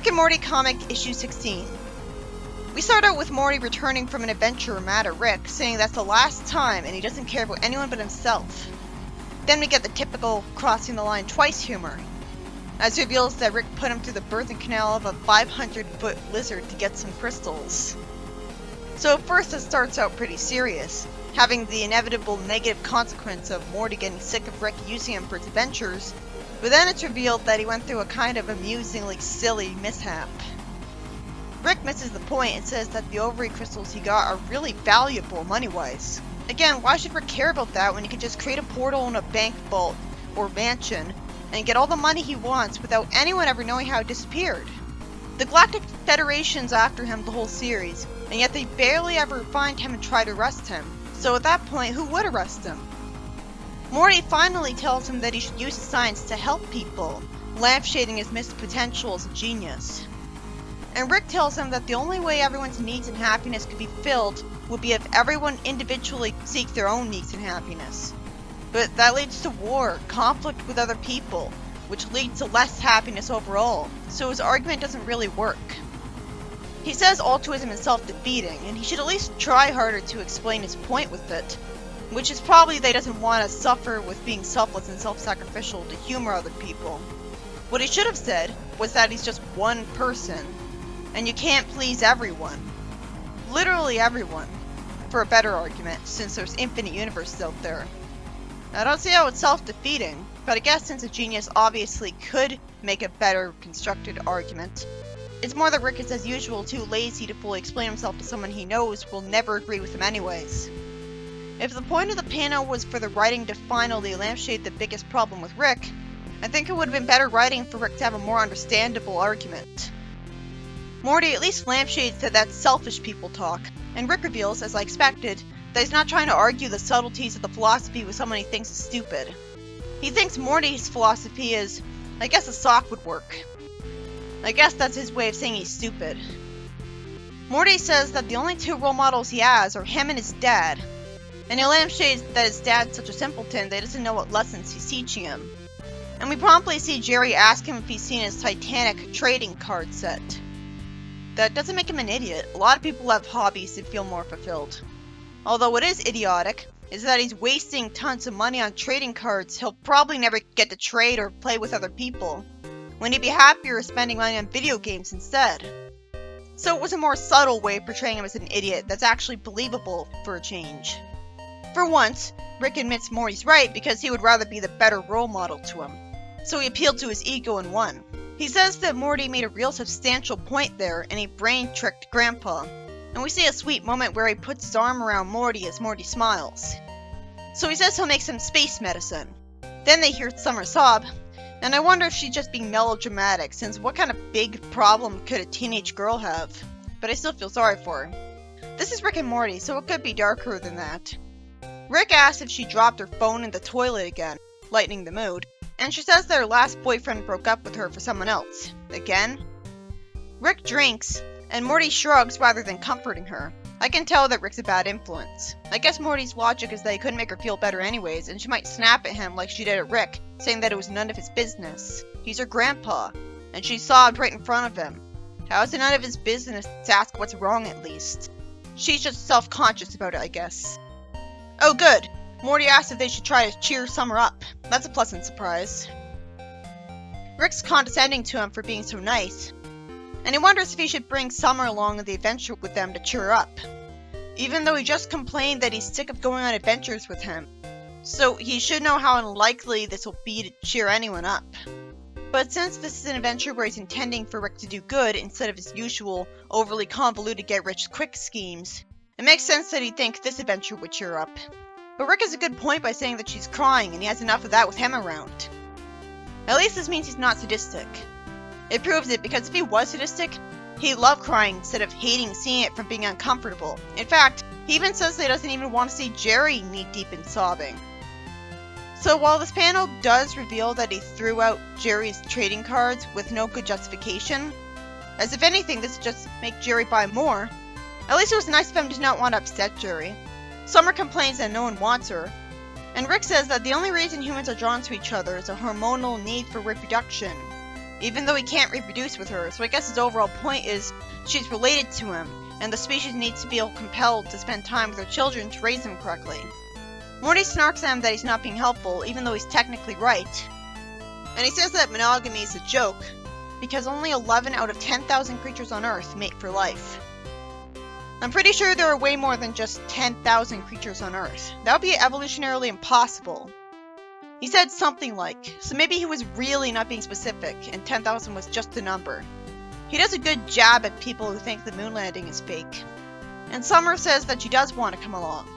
Rick and Morty comic issue 16. We start out with Morty returning from an adventure mad at Rick, saying that's the last time and he doesn't care about anyone but himself. Then we get the typical crossing the line twice humor, as it reveals that Rick put him through the birthing canal of a 500-foot lizard to get some crystals. So at first it starts out pretty serious, having the inevitable negative consequence of Morty getting sick of Rick using him for his adventures, but then it's revealed that he went through a kind of amusingly silly mishap. Rick misses the point and says that the ovary crystals he got are really valuable money-wise. Again, why should Rick care about that when he can just create a portal in a bank vault or mansion and get all the money he wants without anyone ever knowing how it disappeared? The Galactic Federation's after him the whole series, and yet they barely ever find him and try to arrest him. So at that point, who would arrest him? Morty finally tells him that he should use his science to help people, lampshading his missed potential as a genius. And Rick tells him that the only way everyone's needs and happiness could be filled would be if everyone individually seek their own needs and happiness. But that leads to war, conflict with other people, which leads to less happiness overall, so his argument doesn't really work. He says altruism is self-defeating, and he should at least try harder to explain his point with it, which is probably that he doesn't want to suffer with being selfless and self-sacrificial to humor other people. What he should have said was that he's just one person, and you can't please everyone. Literally everyone, for a better argument, since there's infinite universes out there. I don't see how it's self-defeating, but I guess since a genius obviously could make a better constructed argument, it's more that Rick is as usual too lazy to fully explain himself to someone he knows will never agree with him anyways. If the point of the panel was for the writing to finally lampshade the biggest problem with Rick, I think it would have been better writing for Rick to have a more understandable argument. Morty at least lampshades that that's selfish people talk, and Rick reveals, as I expected, that he's not trying to argue the subtleties of the philosophy with someone he thinks is stupid. He thinks Morty's philosophy is, I guess a sock would work. I guess that's his way of saying he's stupid. Morty says that the only two role models he has are him and his dad, and he lampshades that his dad's such a simpleton that he doesn't know what lessons he's teaching him. And we promptly see Jerry ask him if he's seen his Titanic trading card set. That doesn't make him an idiot. A lot of people have hobbies that feel more fulfilled. Although what is idiotic is that he's wasting tons of money on trading cards he'll probably never get to trade or play with other people, when he'd be happier spending money on video games instead. So it was a more subtle way of portraying him as an idiot that's actually believable for a change. For once, Rick admits Morty's right because he would rather be the better role model to him. So he appealed to his ego and won. He says that Morty made a real substantial point there and he brain-tricked Grandpa. And we see a sweet moment where he puts his arm around Morty as Morty smiles. So he says he'll make some space medicine. Then they hear Summer sob, and I wonder if she's just being melodramatic, since what kind of big problem could a teenage girl have? But I still feel sorry for her. This is Rick and Morty, so it could be darker than that. Rick asks if she dropped her phone in the toilet again, lightening the mood, and she says that her last boyfriend broke up with her for someone else. Again? Rick drinks, and Morty shrugs rather than comforting her. I can tell that Rick's a bad influence. I guess Morty's logic is that he couldn't make her feel better anyways, and she might snap at him like she did at Rick, saying that it was none of his business. He's her grandpa, and she sobbed right in front of him. How is it none of his business to ask what's wrong at least? She's just self-conscious about it, I guess. Oh good! Morty asks if they should try to cheer Summer up. That's a pleasant surprise. Rick's condescending to him for being so nice, and he wonders if he should bring Summer along on the adventure with them to cheer her up, even though he just complained that he's sick of going on adventures with him, so he should know how unlikely this will be to cheer anyone up. But since this is an adventure where he's intending for Rick to do good instead of his usual overly convoluted get-rich-quick schemes, it makes sense that he'd think this adventure would cheer her up. But Rick has a good point by saying that she's crying and he has enough of that with him around. At least this means he's not sadistic. It proves it because if he was sadistic, he'd love crying instead of hating seeing it from being uncomfortable. In fact, he even says that he doesn't even want to see Jerry knee-deep in sobbing. So while this panel does reveal that he threw out Jerry's trading cards with no good justification, as if anything this would just make Jerry buy more, at least it was nice of him to not want to upset Jerry. Summer complains that no one wants her, and Rick says that the only reason humans are drawn to each other is a hormonal need for reproduction, even though he can't reproduce with her, so I guess his overall point is she's related to him, and the species needs to feel compelled to spend time with their children to raise them correctly. Morty snarks at him that he's not being helpful, even though he's technically right. And he says that monogamy is a joke, because only 11 out of 10,000 creatures on Earth mate for life. I'm pretty sure there are way more than just 10,000 creatures on Earth. That would be evolutionarily impossible. He said something like, so maybe he was really not being specific, and 10,000 was just the number. He does a good jab at people who think the moon landing is fake. And Summer says that she does want to come along.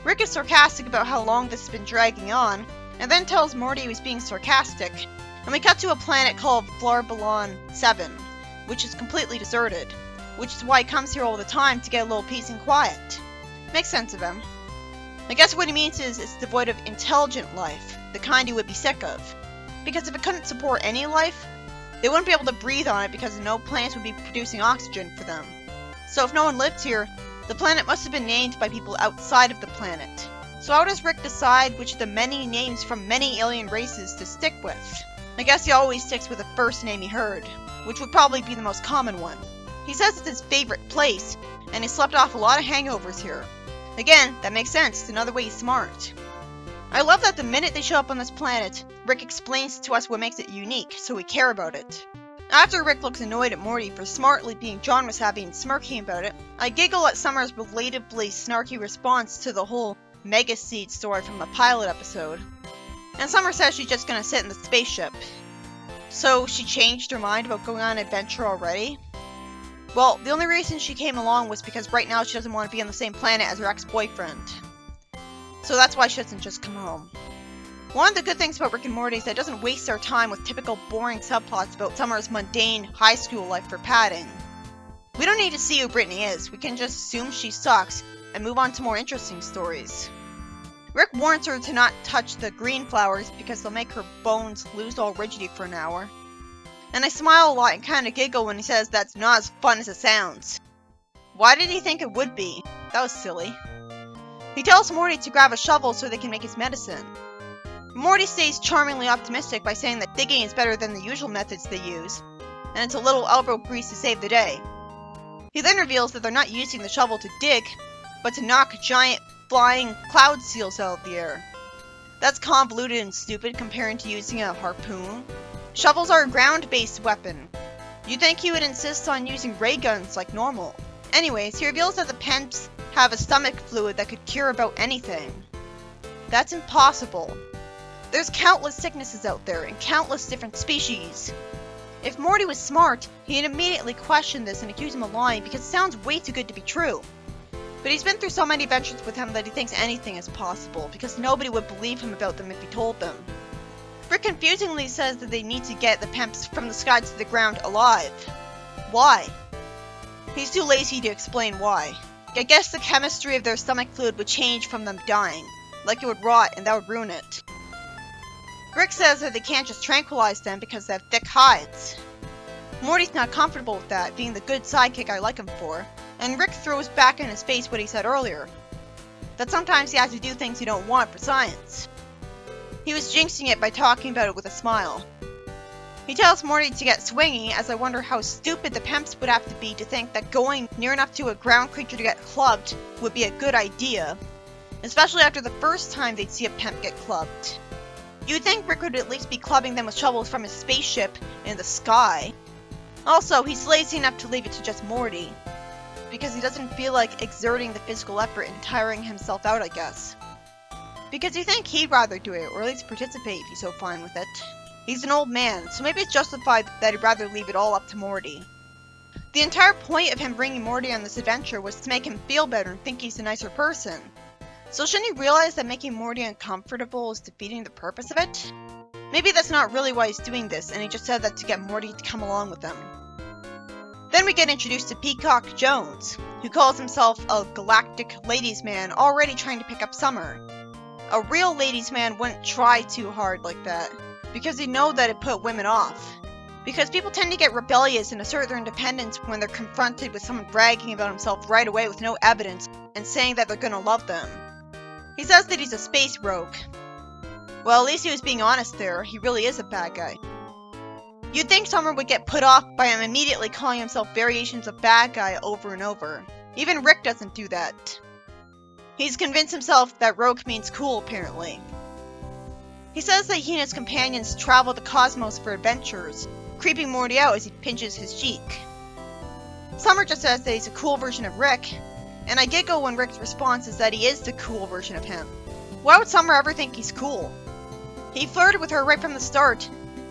Rick is sarcastic about how long this has been dragging on, and then tells Morty he was being sarcastic, and we cut to a planet called Flarbalon 7, which is completely deserted, which is why he comes here all the time to get a little peace and quiet. Makes sense of him. I guess what he means is it's devoid of intelligent life, the kind he would be sick of. Because if it couldn't support any life, they wouldn't be able to breathe on it because no plants would be producing oxygen for them. So if no one lived here, the planet must have been named by people outside of the planet. So how does Rick decide which of the many names from many alien races to stick with? I guess he always sticks with the first name he heard, which would probably be the most common one. He says it's his favorite place, and he slept off a lot of hangovers here. Again, that makes sense, it's another way he's smart. I love that the minute they show up on this planet, Rick explains to us what makes it unique, so we care about it. After Rick looks annoyed at Morty for smartly being genre-savvy and smirking about it, I giggle at Summer's relatably snarky response to the whole Mega Seed story from the pilot episode. And Summer says she's just gonna sit in the spaceship. So she changed her mind about going on an adventure already? Well, the only reason she came along was because right now she doesn't want to be on the same planet as her ex-boyfriend. So that's why she doesn't just come home. One of the good things about Rick and Morty is that it doesn't waste our time with typical boring subplots about Summer's mundane high school life for padding. We don't need to see who Brittany is, we can just assume she sucks and move on to more interesting stories. Rick warns her to not touch the green flowers because they'll make her bones lose all rigidity for an hour. And I smile a lot and kinda giggle when he says that's not as fun as it sounds. Why did he think it would be? That was silly. He tells Morty to grab a shovel so they can make his medicine. Morty stays charmingly optimistic by saying that digging is better than the usual methods they use, and it's a little elbow grease to save the day. He then reveals that they're not using the shovel to dig, but to knock giant flying cloud seals out of the air. That's convoluted and stupid comparing to using a harpoon. Shovels are a ground-based weapon. You'd think he would insist on using ray guns like normal. Anyways, he reveals that the Pemps have a stomach fluid that could cure about anything. That's impossible. There's countless sicknesses out there, and countless different species. If Morty was smart, he'd immediately question this and accuse him of lying because it sounds way too good to be true. But he's been through so many adventures with him that he thinks anything is possible, because nobody would believe him about them if he told them. Rick confusingly says that they need to get the Pemps from the sky to the ground alive. Why? He's too lazy to explain why. I guess the chemistry of their stomach fluid would change from them dying. Like it would rot and that would ruin it. Rick says that they can't just tranquilize them because they have thick hides. Morty's not comfortable with that, being the good sidekick I like him for, and Rick throws back in his face what he said earlier. That sometimes he has to do things you don't want for science. He was jinxing it by talking about it with a smile. He tells Morty to get swinging, as I wonder how stupid the Pemps would have to be to think that going near enough to a ground creature to get clubbed would be a good idea, especially after the first time they'd see a Pemp get clubbed. You'd think Rick would at least be clubbing them with shovels from his spaceship in the sky. Also, he's lazy enough to leave it to just Morty, because he doesn't feel like exerting the physical effort and tiring himself out, I guess. Because you think he'd rather do it, or at least participate if he's so fine with it. He's an old man, so maybe it's justified that he'd rather leave it all up to Morty. The entire point of him bringing Morty on this adventure was to make him feel better and think he's a nicer person. So shouldn't he realize that making Morty uncomfortable is defeating the purpose of it? Maybe that's not really why he's doing this, and he just said that to get Morty to come along with him. Then we get introduced to Peacock Jones, who calls himself a galactic ladies man already trying to pick up Summer. A real ladies man wouldn't try too hard like that, because he'd know that it put women off. Because people tend to get rebellious and assert their independence when they're confronted with someone bragging about himself right away with no evidence and saying that they're gonna love them. He says that he's a space rogue. Well, at least he was being honest there, he really is a bad guy. You'd think Summer would get put off by him immediately calling himself variations of bad guy over and over. Even Rick doesn't do that. He's convinced himself that rogue means cool, apparently. He says that he and his companions travel the cosmos for adventures, creeping Morty out as he pinches his cheek. Summer just says that he's a cool version of Rick, and I giggle when Rick's response is that he is the cool version of him. Why would Summer ever think he's cool? He flirted with her right from the start,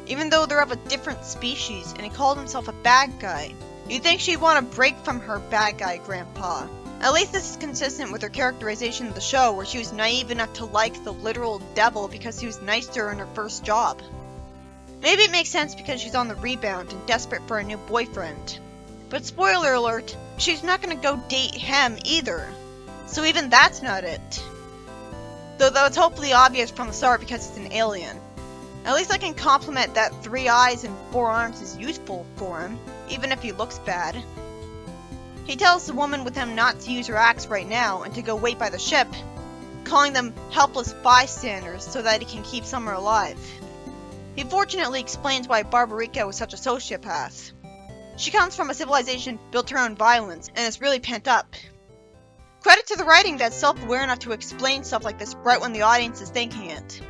even though they're of a different species, and he called himself a bad guy. You'd think she'd want to break from her bad guy grandpa. At least this is consistent with her characterization of the show, where she was naive enough to like the literal devil because he was nice to her in her first job. Maybe it makes sense because she's on the rebound and desperate for a new boyfriend. But spoiler alert, she's not going to go date him either. So even that's not it. Though it's hopefully obvious from the start because it's an alien. At least I can compliment that 3 eyes and 4 arms is useful for him, even if he looks bad. He tells the woman with him not to use her axe right now and to go wait by the ship, calling them helpless bystanders so that he can keep Summer alive. He fortunately explains why Barbarica was such a sociopath. She comes from a civilization built around violence and is really pent up. Credit to the writing that's self-aware enough to explain stuff like this right when the audience is thinking it.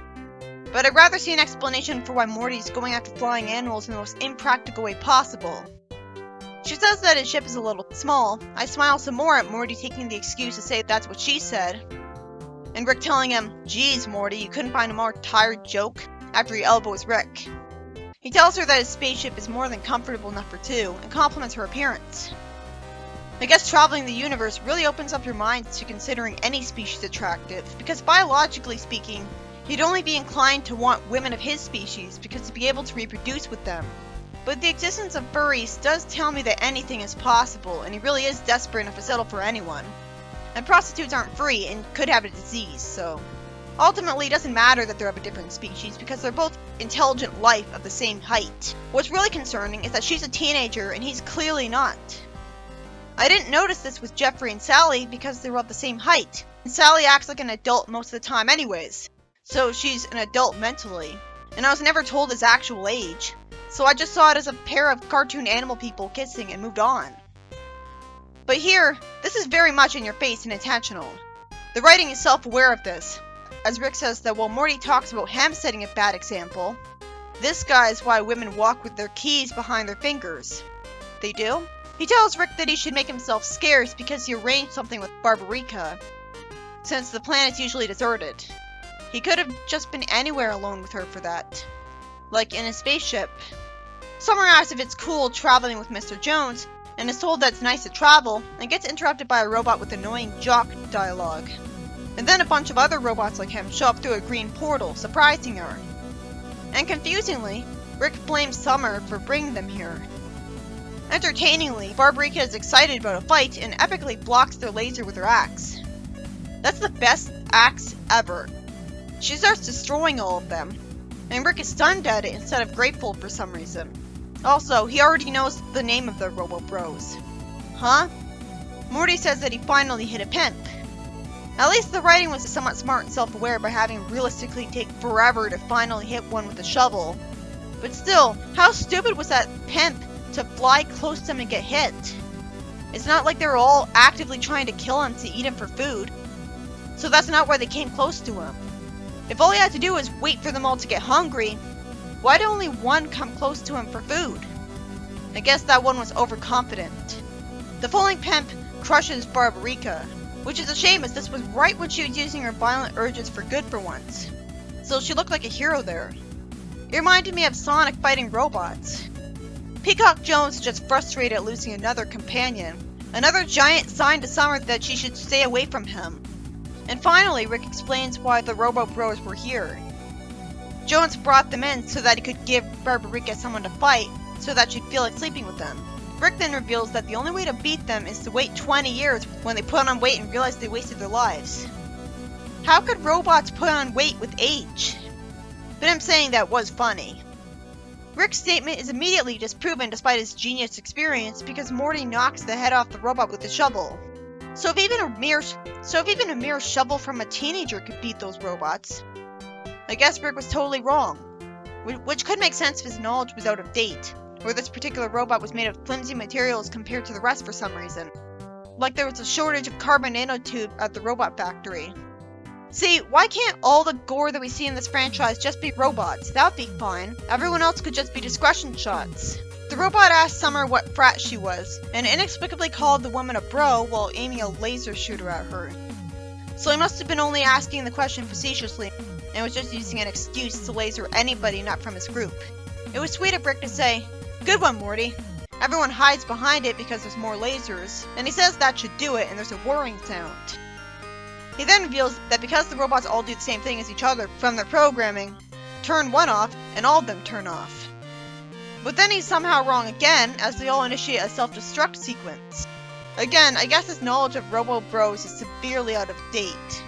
But I'd rather see an explanation for why Morty's going after flying animals in the most impractical way possible. She says that his ship is a little small. I smile some more at Morty taking the excuse to say that's what she said. And Rick telling him, "Geez, Morty, you couldn't find a more tired joke?" after he elbows Rick. He tells her that his spaceship is more than comfortable enough for 2, and compliments her appearance. I guess traveling the universe really opens up your mind to considering any species attractive, because biologically speaking, he'd only be inclined to want women of his species because he'd be able to reproduce with them. But the existence of furries does tell me that anything is possible, and he really is desperate enough to settle for anyone. And prostitutes aren't free and could have a disease, so... Ultimately, it doesn't matter that they're of a different species because they're both intelligent life of the same height. What's really concerning is that she's a teenager and he's clearly not. I didn't notice this with Jeffrey and Sally because they were of the same height. And Sally acts like an adult most of the time anyways. So she's an adult mentally. And I was never told his actual age. So I just saw it as a pair of cartoon animal people kissing and moved on. But here, this is very much in your face and intentional. The writing is self-aware of this, as Rick says that while Morty talks about him setting a bad example, this guy is why women walk with their keys behind their fingers. They do? He tells Rick that he should make himself scarce because he arranged something with Barbarica, since the planet's usually deserted. He could have just been anywhere alone with her for that. Like in a spaceship. Summer asks if it's cool traveling with Mr. Jones, and is told that it's nice to travel, and gets interrupted by a robot with annoying jock dialogue. And then a bunch of other robots like him show up through a green portal, surprising her. And confusingly, Rick blames Summer for bringing them here. Entertainingly, Barbarica is excited about a fight and epically blocks their laser with her axe. That's the best axe ever. She starts destroying all of them, and Rick is stunned at it instead of grateful for some reason. Also, he already knows the name of the Robo Bros. Huh? Morty says that he finally hit a pimp. At least the writing was somewhat smart and self-aware by having him realistically take forever to finally hit one with a shovel. But still, how stupid was that pimp to fly close to him and get hit? It's not like they were all actively trying to kill him to eat him for food. So that's not why they came close to him. If all he had to do was wait for them all to get hungry, why did only one come close to him for food? I guess that one was overconfident. The falling pimp crushes Barbarica, which is a shame as this was right when she was using her violent urges for good for once. So she looked like a hero there. It reminded me of Sonic fighting robots. Peacock Jones is just frustrated at losing another companion. Another giant sign to Summer that she should stay away from him. And finally, Rick explains why the Robo Bros were here. Jones brought them in so that he could give Barbarica someone to fight, so that she'd feel like sleeping with them. Rick then reveals that the only way to beat them is to wait 20 years when they put on weight and realize they wasted their lives. How could robots put on weight with age? But I'm saying that was funny. Rick's statement is immediately disproven despite his genius experience because Morty knocks the head off the robot with a shovel. So if even a mere shovel from a teenager could beat those robots, I guess Rick was totally wrong. which could make sense if his knowledge was out of date, or this particular robot was made of flimsy materials compared to the rest for some reason. Like there was a shortage of carbon nanotube at the robot factory. See, why can't all the gore that we see in this franchise just be robots? That would be fine. Everyone else could just be discretion shots. The robot asked Summer what frat she was, and inexplicably called the woman a bro while aiming a laser shooter at her. So he must have been only asking the question facetiously, and was just using an excuse to laser anybody not from his group. It was sweet of Rick to say, "Good one, Morty." Everyone hides behind it because there's more lasers, and he says that should do it, and there's a whirring sound. He then reveals that because the robots all do the same thing as each other from their programming, turn one off, and all of them turn off. But then he's somehow wrong again, as they all initiate a self-destruct sequence. Again, I guess his knowledge of Robo-Bros is severely out of date.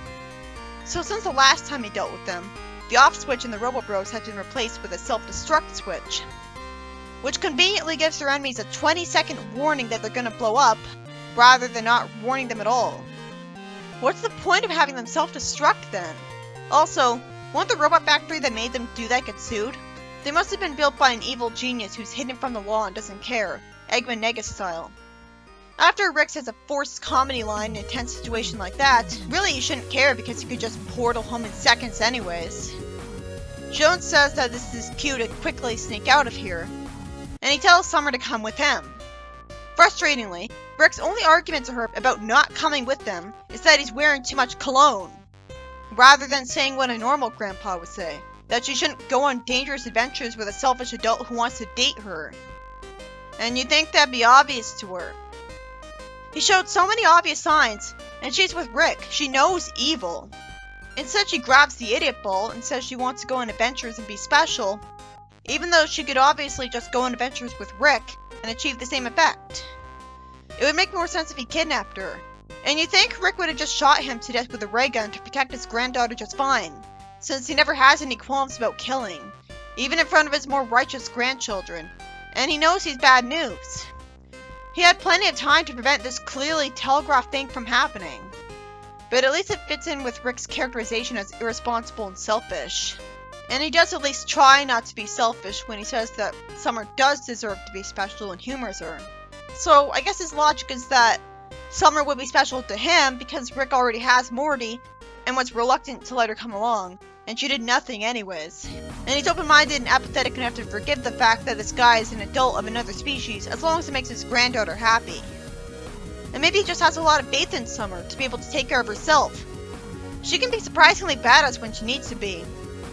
So since the last time he dealt with them, the off switch in the Robo-Bros has been replaced with a self-destruct switch, which conveniently gives their enemies a 20-second warning that they're gonna blow up, rather than not warning them at all. What's the point of having them self-destruct then? Also, won't the robot factory that made them do that get sued? They must have been built by an evil genius who's hidden from the law and doesn't care, Eggman Negus style. After Rick says a forced comedy line in a tense situation like that, really you shouldn't care because you could just portal home in seconds anyways. Jones says that this is his cue to quickly sneak out of here, and he tells Summer to come with him. Frustratingly, Rick's only argument to her about not coming with them is that he's wearing too much cologne, rather than saying what a normal grandpa would say, that she shouldn't go on dangerous adventures with a selfish adult who wants to date her. And you'd think that'd be obvious to her. He showed so many obvious signs, and she's with Rick. She knows evil. Instead, she grabs the idiot ball and says she wants to go on adventures and be special, even though she could obviously just go on adventures with Rick and achieve the same effect. It would make more sense if he kidnapped her. And you'd think Rick would have just shot him to death with a ray gun to protect his granddaughter just fine, since he never has any qualms about killing, even in front of his more righteous grandchildren, and he knows he's bad news. He had plenty of time to prevent this clearly telegraphed thing from happening, but at least it fits in with Rick's characterization as irresponsible and selfish. And he does at least try not to be selfish when he says that Summer does deserve to be special and humors her. So I guess his logic is that Summer would be special to him because Rick already has Morty and was reluctant to let her come along, and she did nothing anyways. And he's open-minded and apathetic enough to forgive the fact that this guy is an adult of another species as long as it makes his granddaughter happy. And maybe he just has a lot of faith in Summer to be able to take care of herself. She can be surprisingly badass when she needs to be,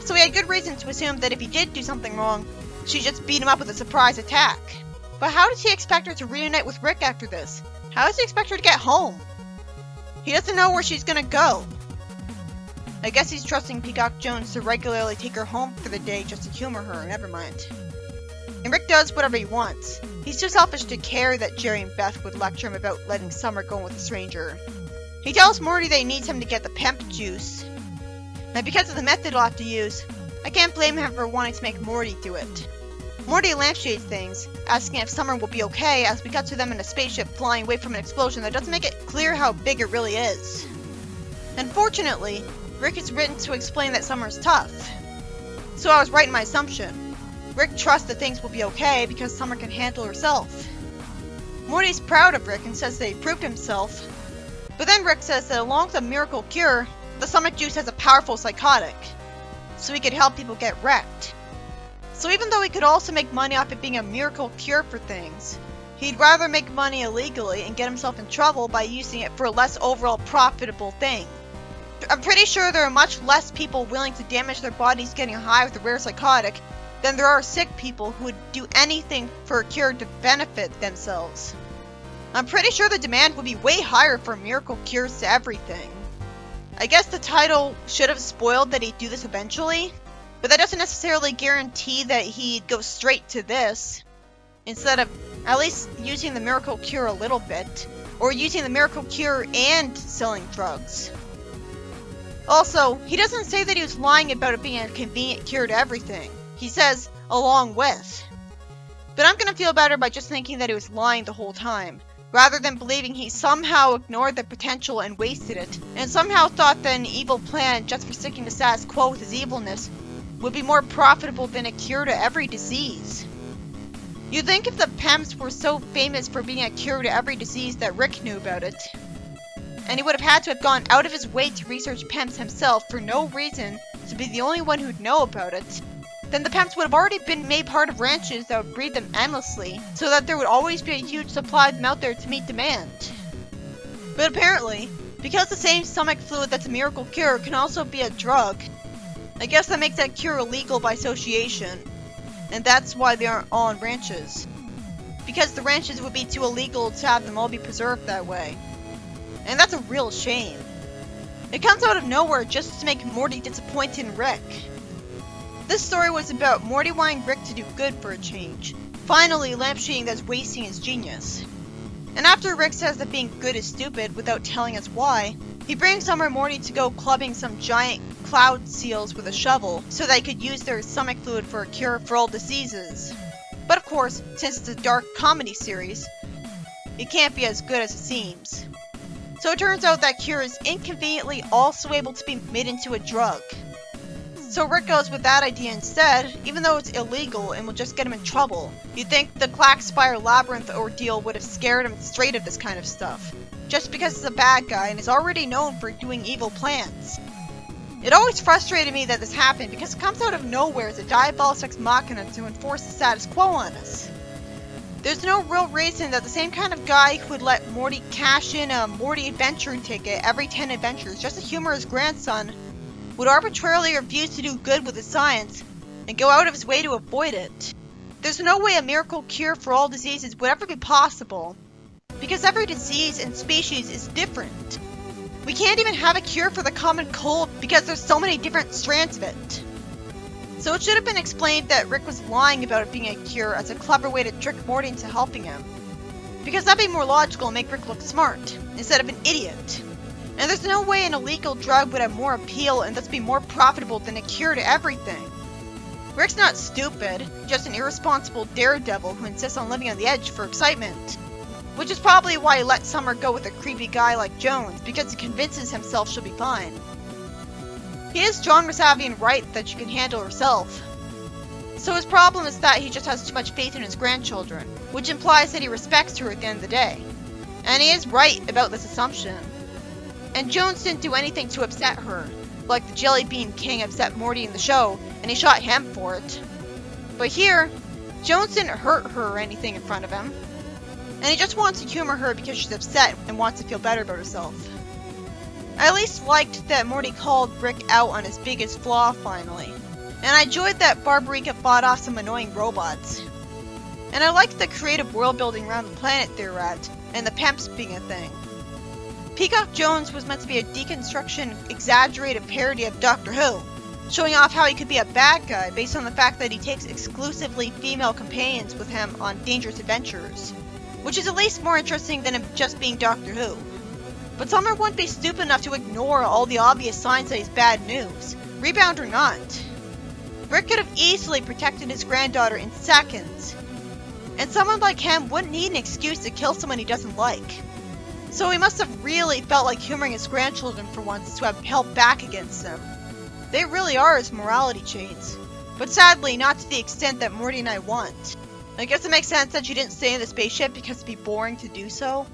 so he had good reason to assume that if he did do something wrong, she'd just beat him up with a surprise attack. But how does he expect her to reunite with Rick after this? How does he expect her to get home? He doesn't know where she's gonna go. I guess he's trusting Peacock Jones to regularly take her home for the day just to humor her, never mind. And Rick does whatever he wants. He's too selfish to care that Jerry and Beth would lecture him about letting Summer go with a stranger. He tells Morty that he needs him to get the pemp juice. And because of the method he'll have to use, I can't blame him for wanting to make Morty do it. Morty lampshades things, asking if Summer will be okay as we cut to them in a spaceship flying away from an explosion that doesn't make it clear how big it really is. Unfortunately, Rick is written to explain that Summer's tough. So I was right in my assumption. Rick trusts that things will be okay because Summer can handle herself. Morty's proud of Rick and says that he proved himself. But then Rick says that along with a miracle cure, the Summit Juice has a powerful psychotic, so he could help people get wrecked. So even though he could also make money off it being a miracle cure for things, he'd rather make money illegally and get himself in trouble by using it for a less overall profitable thing. I'm pretty sure there are much less people willing to damage their bodies getting high with a rare psychotic than there are sick people who would do anything for a cure to benefit themselves. I'm pretty sure the demand would be way higher for miracle cures to everything. I guess the title should have spoiled that he'd do this eventually, but that doesn't necessarily guarantee that he'd go straight to this, instead of at least using the miracle cure a little bit, or using the miracle cure and selling drugs. Also, he doesn't say that he was lying about it being a convenient cure to everything. He says, along with. But I'm gonna feel better by just thinking that he was lying the whole time, rather than believing he somehow ignored the potential and wasted it, and somehow thought that an evil plan just for sticking to status quo with his evilness would be more profitable than a cure to every disease. You'd think if the Pemps were so famous for being a cure to every disease that Rick knew about it, and he would have had to have gone out of his way to research Pemps himself for no reason to be the only one who'd know about it, then the Pemps would have already been made part of ranches that would breed them endlessly, so that there would always be a huge supply of them out there to meet demand. But apparently, because the same stomach fluid that's a miracle cure can also be a drug, I guess that makes that cure illegal by association, and that's why they aren't all on ranches. Because the ranches would be too illegal to have them all be preserved that way. And that's a real shame. It comes out of nowhere just to make Morty disappointed in Rick. This story was about Morty wanting Rick to do good for a change, finally lampshading that's wasting his genius. And after Rick says that being good is stupid without telling us why, he brings Summer and Morty to go clubbing some giant cloud seals with a shovel so they could use their stomach fluid for a cure for all diseases. But of course, since it's a dark comedy series, it can't be as good as it seems. So it turns out that cure is inconveniently also able to be made into a drug. So Rick goes with that idea instead, even though it's illegal and will just get him in trouble. You'd think the Clackspire Labyrinth ordeal would have scared him straight of this kind of stuff, just because he's a bad guy and is already known for doing evil plans. It always frustrated me that this happened because it comes out of nowhere as a diabolus ex machina to enforce the status quo on us. There's no real reason that the same kind of guy who would let Morty cash in a Morty adventure ticket every 10 adventures just to humor his grandson would arbitrarily refuse to do good with his science and go out of his way to avoid it. There's no way a miracle cure for all diseases would ever be possible, because every disease and species is different. We can't even have a cure for the common cold because there's so many different strands of it. So it should have been explained that Rick was lying about it being a cure as a clever way to trick Morty into helping him. Because that'd be more logical and make Rick look smart, instead of an idiot. And there's no way an illegal drug would have more appeal and thus be more profitable than a cure to everything. Rick's not stupid, just an irresponsible daredevil who insists on living on the edge for excitement. Which is probably why he let Summer go with a creepy guy like Jones, because he convinces himself she'll be fine. He is strong or savvy and right that she can handle herself. So his problem is that he just has too much faith in his grandchildren, which implies that he respects her at the end of the day. And he is right about this assumption. And Jones didn't do anything to upset her, like the Jelly Bean King upset Morty in the show, and he shot him for it. But here, Jones didn't hurt her or anything in front of him. And he just wants to humor her because she's upset and wants to feel better about herself. I at least liked that Morty called Rick out on his biggest flaw finally. And I enjoyed that Barbarica fought off some annoying robots. And I liked the creative world building around the planet they were at, and the Pemps being a thing. Peacock Jones was meant to be a deconstruction, exaggerated parody of Doctor Who, showing off how he could be a bad guy based on the fact that he takes exclusively female companions with him on dangerous adventures, which is at least more interesting than him just being Doctor Who. But Summer wouldn't be stupid enough to ignore all the obvious signs that he's bad news, rebound or not. Rick could have easily protected his granddaughter in seconds, and someone like him wouldn't need an excuse to kill someone he doesn't like. So he must have really felt like humoring his grandchildren for once to have held back against them. They really are his morality chains, but sadly not to the extent that Morty and I want. I guess it makes sense that she didn't stay in the spaceship because it'd be boring to do so.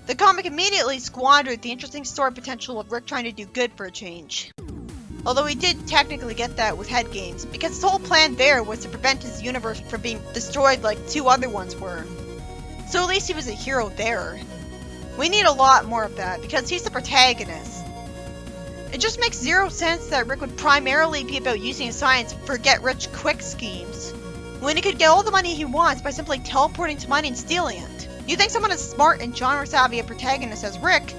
The comic immediately squandered the interesting story potential of Rick trying to do good for a change. Although he did technically get that with Head Games, because his whole plan there was to prevent his universe from being destroyed like 2 other ones were. So at least he was a hero there. We need a lot more of that, because he's the protagonist. It just makes zero sense that Rick would primarily be about using his science for get-rich-quick schemes, when he could get all the money he wants by simply teleporting to money and stealing it. You think someone as smart and genre-savvy a protagonist as Rick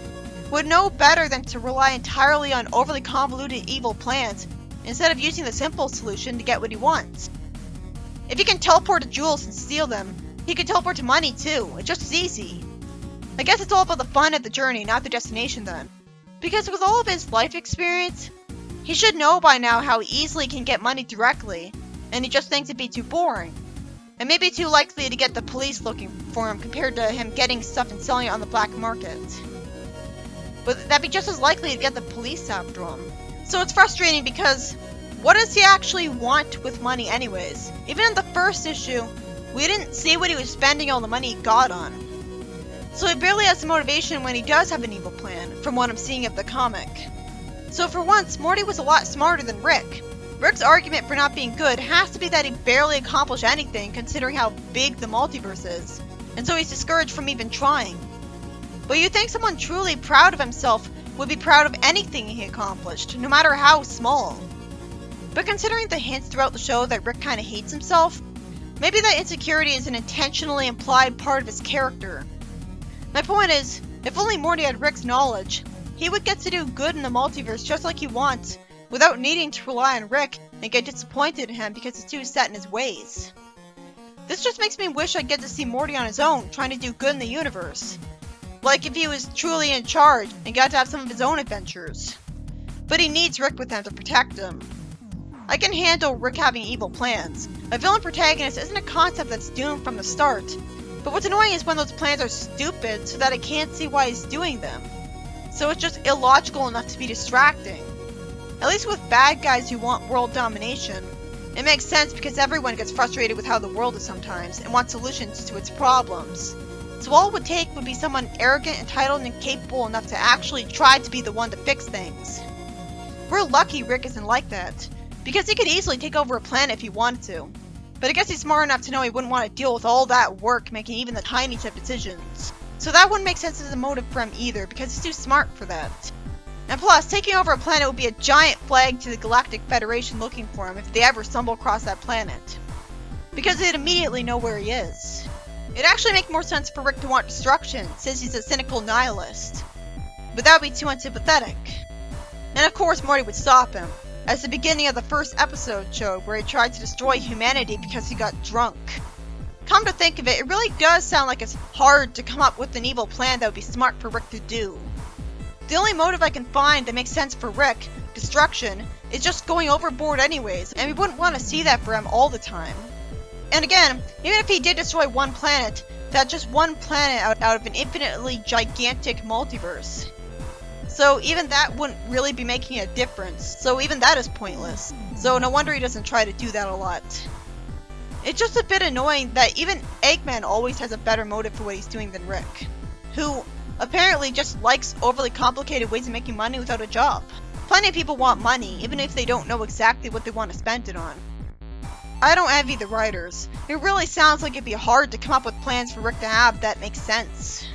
would know better than to rely entirely on overly convoluted evil plans, instead of using the simple solution to get what he wants. If he can teleport to jewels and steal them, he can teleport to money too. It's just as easy. I guess it's all about the fun of the journey, not the destination then. Because with all of his life experience, he should know by now how he easily can get money directly, and he just thinks it'd be too boring. And maybe too likely to get the police looking for him compared to him getting stuff and selling it on the black market. But that'd be just as likely to get the police after him. So it's frustrating because What does he actually want with money anyways? Even in the first issue, we didn't see what he was spending all the money he got on. So he barely has the motivation when he does have an evil plan, from what I'm seeing of the comic. So for once, Morty was a lot smarter than Rick. Rick's argument for not being good has to be that he barely accomplished anything considering how big the multiverse is, and so he's discouraged from even trying. But you'd think someone truly proud of himself would be proud of anything he accomplished, no matter how small. But considering the hints throughout the show that Rick kinda hates himself, maybe that insecurity is an intentionally implied part of his character. My point is, if only Morty had Rick's knowledge, he would get to do good in the multiverse just like he wants, without needing to rely on Rick and get disappointed in him because he's too set in his ways. This just makes me wish I'd get to see Morty on his own, trying to do good in the universe. Like if he was truly in charge and got to have some of his own adventures. But he needs Rick with him to protect him. I can handle Rick having evil plans. A villain protagonist isn't a concept that's doomed from the start, but what's annoying is when those plans are stupid so that I can't see why he's doing them. So it's just illogical enough to be distracting. At least with bad guys who want world domination, it makes sense because everyone gets frustrated with how the world is sometimes and wants solutions to its problems. So all it would take would be someone arrogant, entitled, and capable enough to actually try to be the one to fix things. We're lucky Rick isn't like that, because he could easily take over a planet if he wanted to. But I guess he's smart enough to know he wouldn't want to deal with all that work making even the tiniest of decisions. So that wouldn't make sense as a motive for him either, because he's too smart for that. And plus, taking over a planet would be a giant flag to the Galactic Federation looking for him if they ever stumble across that planet. Because they'd immediately know where he is. It'd actually make more sense for Rick to want destruction, since he's a cynical nihilist. But that would be too unsympathetic. And of course Morty would stop him, as the beginning of the first episode showed, where he tried to destroy humanity because he got drunk. Come to think of it, it really does sound like it's hard to come up with an evil plan that would be smart for Rick to do. The only motive I can find that makes sense for Rick, destruction, is just going overboard anyways, and we wouldn't want to see that for him all the time. And again, even if he did destroy one planet, that's just one planet out of an infinitely gigantic multiverse. So even that wouldn't really be making a difference, so even that is pointless. So no wonder he doesn't try to do that a lot. It's just a bit annoying that even Eggman always has a better motive for what he's doing than Rick, who apparently just likes overly complicated ways of making money without a job. Plenty of people want money, even if they don't know exactly what they want to spend it on. I don't envy the writers. It really sounds like it'd be hard to come up with plans for Rick to have that make sense.